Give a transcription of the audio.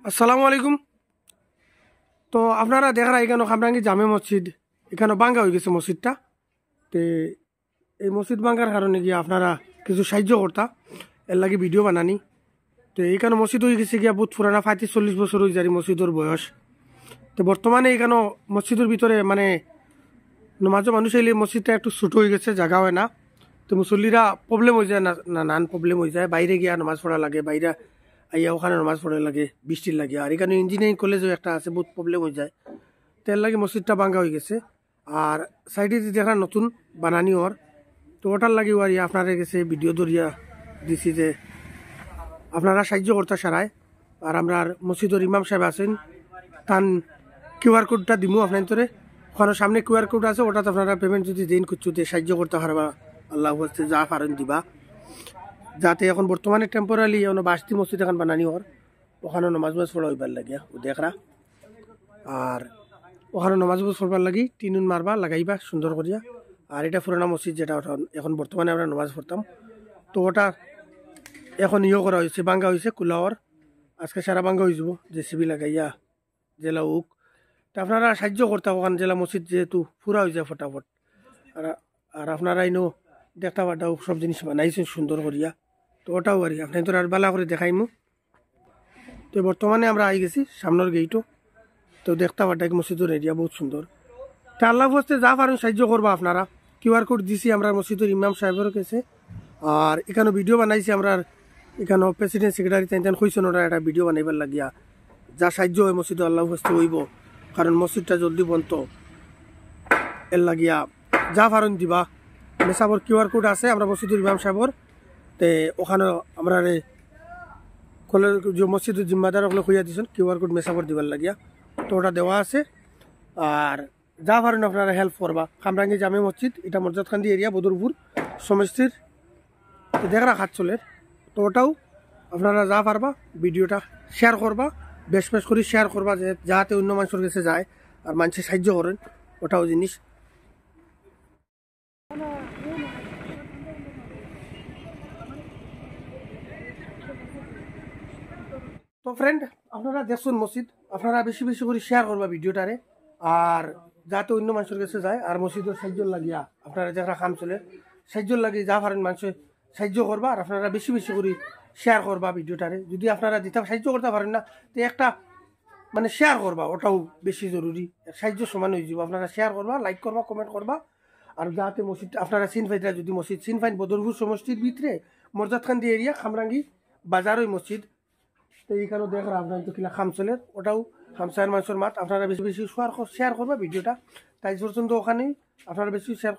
আসসালামু আলাইকুম। তো আপনারা দেখরা এখানে খামরাঙ্গি জামে মসজিদ এখানে ভাঙ্গা হয়ে গেছে মসজিদটা। তো এই মসজিদ ভাঙ্গার কারণে গিয়ে আপনারা কিছু সাহায্য করতা এর লাগে ভিডিও বানানি। তো এইখানে মসজিদ হয়ে গেছে গিয়া বহুত পুরানা 35-40 বছর হয়ে যায় মসজিদের বয়স। তো বর্তমানে এখানে মসজিদের ভিতরে মানে নমাজও মানুষ এলে মসজিদটা একটু ছোট হয়ে গেছে, জায়গা হয় না। তো মুসল্লিরা প্রবলেম হয়ে যায়, নানান প্রবলেম হয়ে যায়, বাইরে গিয়া নামাজ পড়া লাগে, বাইরে আইয়া ওখানে নামাজ পড়া লাগে বৃষ্টির লাগে। আর এখানে ইঞ্জিনিয়ারিং কলেজও একটা আছে, বহুত প্রবলেম হয়ে যায়। তো এর লাগে মসজিদটা ভাঙ্গা হয়ে গেছে। আর সাইডে যে দেখা নতুন বানানি ওর, তো ওটার লাগে আর আপনারা গেছে ভিডিও ধরিয়া দিছি যে আপনারা সাহায্য করতে সারায়। আর আমরা মসজিদের ইমাম সাহেব আছেন, তান কিউআর কোডটা দিমু আপনার তোরে ওখানে সামনে কিউআর কোড আছে, ওটাতে আপনারা পেমেন্ট যদি দিন কুচুতে সাহায্য করতে পারবা, আল্লাহ হচ্ছে যা পারেন দিবা। যাতে এখন বর্তমানে টেম্পোরারি এখন বাসতি মসজিদ এখন বানানি ওর, ওখানে নমাজ পড়া হইবার লাগিয়া ও দেখরা। আর ওখানে নমাজ পড়বার লাগি টিনুন মারবা লাগাইবা সুন্দর করিয়া। আর এটা পুরানা মসজিদ যেটা ওটা এখন বর্তমানে আমরা নমাজ পড়তাম, তো ওটা এখন করা হয়েছে, ভাঙ্গা হয়েছে কুলাওয়ার। আজকে সারা ভাঙ্গা হয়ে যাব জেসিবি লাগাইয়া জেলা উক। তো আপনারা সাহায্য করতে ওখানে জেলা মসজিদ যেহেতু পুরা হয়ে যায় ফটাফট। আর আর আপনারা ইনো দেখতে পাটাও সব জিনিস বানাইছে সুন্দর করিয়া, তো ওটাও আর আপনি তো আর বালা করে দেখাইমু। তো বর্তমানে আমরা আই গেছি সামনের গেইটও, তো দেখতে পাটাই মসজিদের এরিয়া বহুত সুন্দর। তো আল্লাহ হস্তে যা পারেন সাহায্য করবা আপনারা। কিউআর কোড দিছি আমরা মসজিদের ইমাম সাহেবের কাছে। আর এখানে ভিডিও বানাইছি আমরা, এখানে প্রেসিডেন্ট সেক্রেটারি তেন কইছেন ওরা একটা ভিডিও বানাইবার লাগিয়া যা সাহায্য হয় মসজিদে আল্লাহ হস্তে হইব, কারণ মসজিদটা জলদি বন্ত এর লাগিয়া যা পারেন দিবা। মেসাবর কিউআর কোড আছে আমরা মসজিদুর ইমাম সাহেবর, তে ওখানে আমরা কলের যে মসজিদের জিম্মাদার ওগুলো খুঁজা দিয়েছেন কিউআর কোড মেসাবর দিবার লাগিয়া, তো ওটা দেওয়া আছে। আর যা পারেন আপনারা হেল্প করবা। খামরাঙ্গি জামে মসজিদ, এটা মর্যাদকান্দি এরিয়া বদরপুর সমষ্টির দেখরা হাত চলের। তো ওটাও আপনারা যা পারবা ভিডিওটা শেয়ার করবা, বেশ বেশ করে শেয়ার করবা যাতে অন্য মানুষের কাছে যায় আর মানুষের সাহায্য করেন, ওটাও জিনিস। তো ফ্রেন্ড আপনারা দেখুন মসজিদ, আপনারা বেশি বেশি করে শেয়ার করবা ভিডিওটারে, আর যাতে অন্য মানুষের কাছে যায়। আর মসজিদের সাহায্য লাগিয়া আপনারা যারা কাম চলে সাহায্য লাগিয়ে যা পারেন মানুষের সাহায্য করবা। আর আপনারা বেশি বেশি করে শেয়ার করবা ভিডিওটারে। যদি আপনারা দিতে সাহায্য করতে পারেন না, তো একটা মানে শেয়ার করবা, ওটাও বেশি জরুরি। সাহায্য সমান হয়ে যাব, আপনারা শেয়ার করবা, লাইক করবা, কমেন্ট করবা। আর যাতে মসজিদ আপনারা সিনফাইটা যদি মসজিদ সিনফাইন বদরপুর সমষ্টির ভিতরে মর্যাদকান্দি এরিয়া খামরাঙ্গি বাজার ওই মসজিদ। তো এইখানেও দেখরা আপনার তো কিলা খাম চলে, ওটাও খামসায়ের মানুষের মাত। আপনারা বেশি বেশি শেয়ার করবা ভিডিওটা। তাই পর্যন্ত ওখানেই আপনারা বেশি শেয়ার